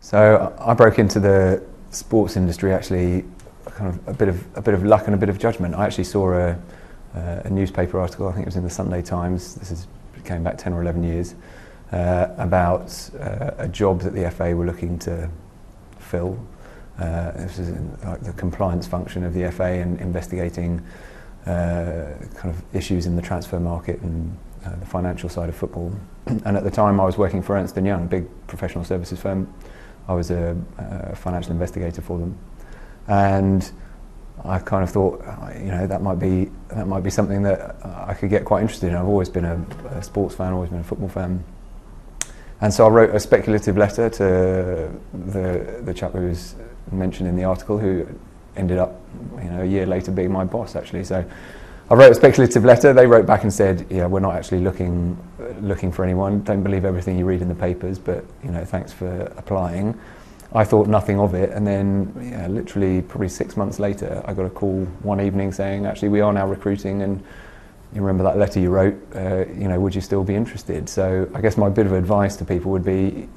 So I broke into the sports industry actually kind of a bit of luck and a bit of judgment. I actually saw a newspaper article, I think it was in the Sunday Times, this is going back 10 or 11 years, about a job that the FA were looking to fill. This was in, like, the compliance function of the FA and investigating kind of issues in the transfer market and the financial side of football. And at the time I was working for Ernst & Young, a big professional services firm. I was a financial investigator for them, and I kind of thought, that might be something that I could get quite interested in. I've always been a sports fan, always been a football fan, and so I wrote a speculative letter to the chap who was mentioned in the article, who ended up, a year later being my boss actually. So I wrote a speculative letter. They wrote back and said, "Yeah, we're not actually looking for anyone. Don't believe everything you read in the papers, but thanks for applying." I thought nothing of it, and then literally probably 6 months later, I got a call one evening saying, "Actually, we are now recruiting, and you remember that letter you wrote? Would you still be interested?" So I guess my bit of advice to people would be,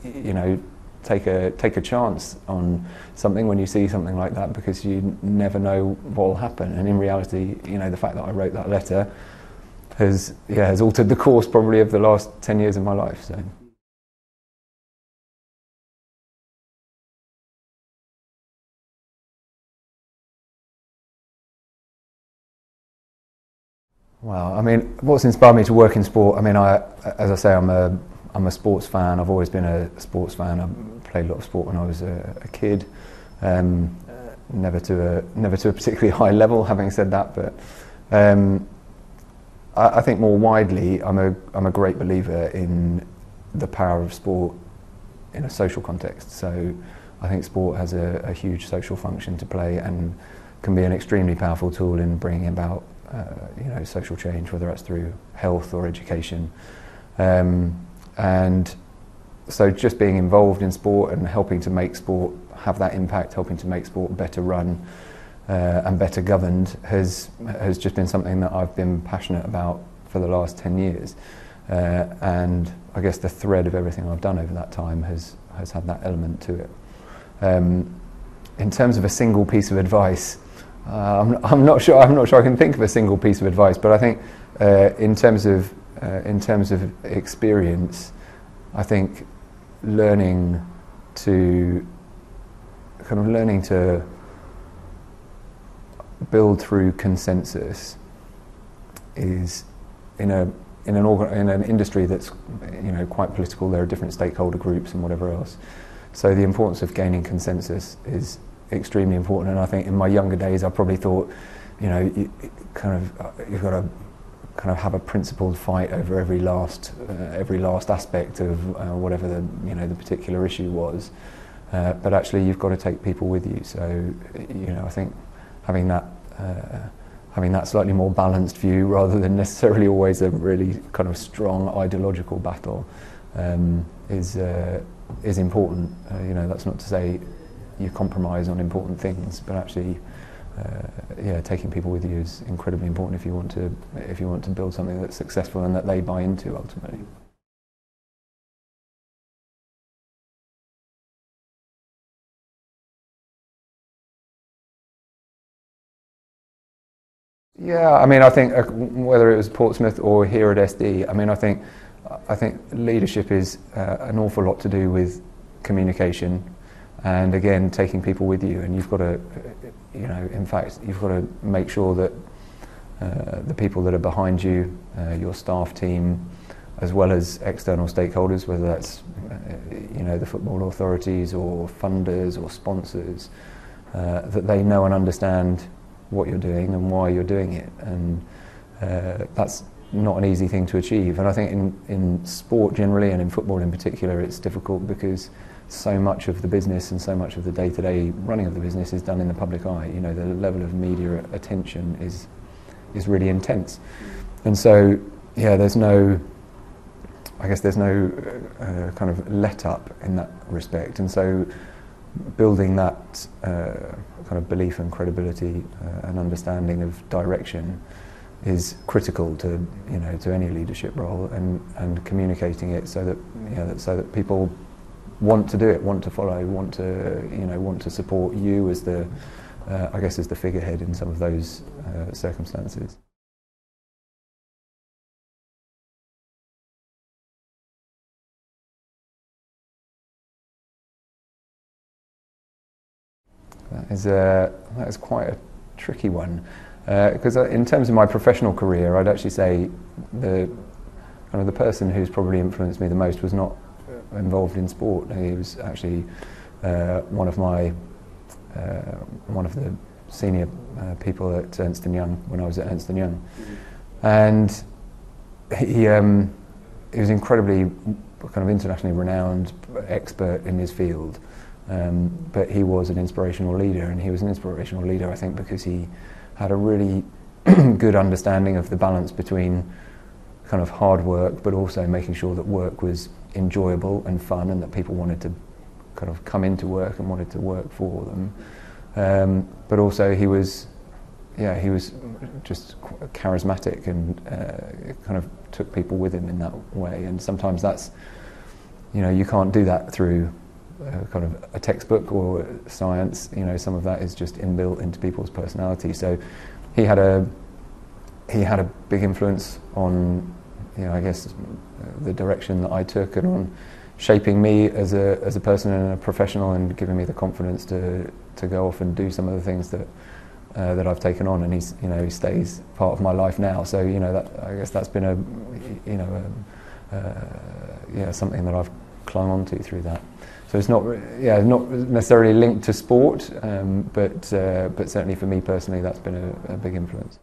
take a chance on something when you see something like that, because you never know what will happen. And in reality, the fact that I wrote that letter has altered the course probably of the last 10 years of my life. So. Well, I mean, what's inspired me to work in sport? I mean, as I say, I'm a sports fan. I've always been a sports fan. I played a lot of sport when I was a kid. Never to a particularly high level, having said that, but I think more widely, I'm a great believer in the power of sport in a social context. So I think sport has a huge social function to play and can be an extremely powerful tool in bringing about social change, whether that's through health or education. And so just being involved in sport and helping to make sport have that impact, helping to make sport better run and better governed has just been something that I've been passionate about for the last 10 years. And I guess the thread of everything I've done over that time has had that element to it. In terms of a single piece of advice, I'm not sure I can think of a single piece of advice, but I think in terms of experience, I think learning to build through consensus is in an industry that's quite political. There are different stakeholder groups and whatever else. So the importance of gaining consensus is extremely important. And I think in my younger days, I probably thought, you've got to kind of have a principled fight over every last aspect of whatever the particular issue was. But actually, you've got to take people with you. So I think having that slightly more balanced view, rather than necessarily always a really kind of strong ideological battle, is important. That's not to say you compromise on important things, but actually, taking people with you is incredibly important if you want to build something that's successful and that they buy into ultimately. Yeah, I mean, I think whether it was Portsmouth or here at SD, I mean, I think leadership is an awful lot to do with communication, and again, taking people with you. And you've got to, in fact, you've got to make sure that the people that are behind you, your staff team, as well as external stakeholders, whether that's the football authorities or funders or sponsors, that they know and understand what you're doing and why you're doing it. And that's not an easy thing to achieve. And I think in sport generally, and in football in particular, it's difficult because so much of the business and so much of the day-to-day running of the business is done in the public eye. The level of media attention is really intense. And so, there's no kind of let up in that respect. And so building that kind of belief and credibility and understanding of direction is critical to any leadership role, and communicating it so that people want to do it, want to follow, want to support you as the, I guess, as the figurehead in some of those circumstances. That is quite a tricky one, because in terms of my professional career, I'd actually say the person who's probably influenced me the most was not involved in sport. He was actually one of the senior people at Ernst & Young when I was at Ernst & Young, and he was incredibly kind of internationally renowned expert in his field. But he was an inspirational leader, and he was an inspirational leader, I think, because he had a really good understanding of the balance between kind of hard work, but also making sure that work was enjoyable and fun, and that people wanted to kind of come into work and wanted to work for them. But also he was just charismatic and kind of took people with him in that way. And sometimes that's, you can't do that through kind of a textbook or science. Some of that is just inbuilt into people's personality. So he had a big influence on, I guess, the direction that I took, and on shaping me as a person and a professional, and giving me the confidence to go off and do some of the things that I've taken on. And he stays part of my life now. So that, I guess, that's been something that I've clung on to through that. So it's not necessarily linked to sport, but certainly for me personally, that's been a big influence.